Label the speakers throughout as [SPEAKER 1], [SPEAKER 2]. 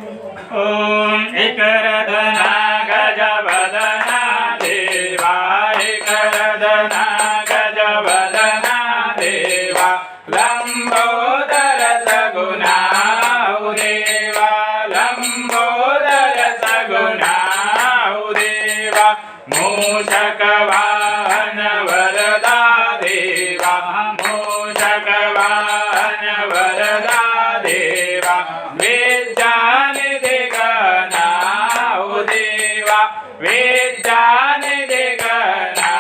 [SPEAKER 1] ओम एकरदना गजवदना देवा एकरदना गजवदना देवा लंबोदर सगुणा देवा लंबोदर सगुणा देवा मूषक वाहन वरदा देवा मूषक वाहन वरदा देवा विद्यानिधि गणा देवा विद्यानिधि गणा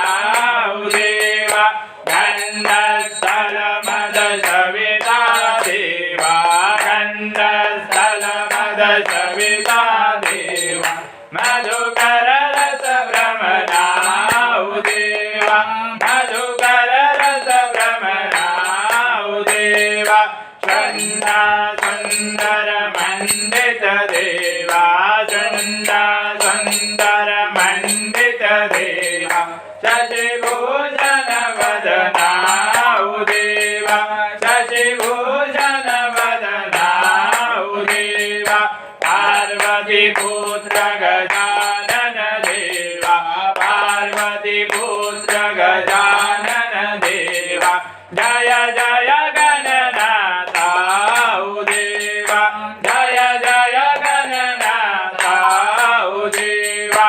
[SPEAKER 1] देवा गंधस्थल मद सविता देवा गंधस्थल मद सविता देवा मधुकर रस भ्रमणा देवा मधुकर रस भ्रमणा देवा चंदा सुंदर मंडित देवा चंदा सुंदर मंडित देवा शशिभूषण वदना देवा शशिभूषण वदना देवा पार्वती पुत्र गजानन देवा पार्वती पुत्र गजानन देवा जय जय गणनाथा देवा जय जय गणनाथा देवा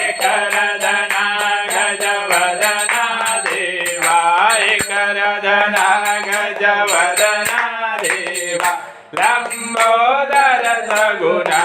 [SPEAKER 1] एकरदना गजवदना देवा एकरदना गजवदना देवा लंबोदर सगुणा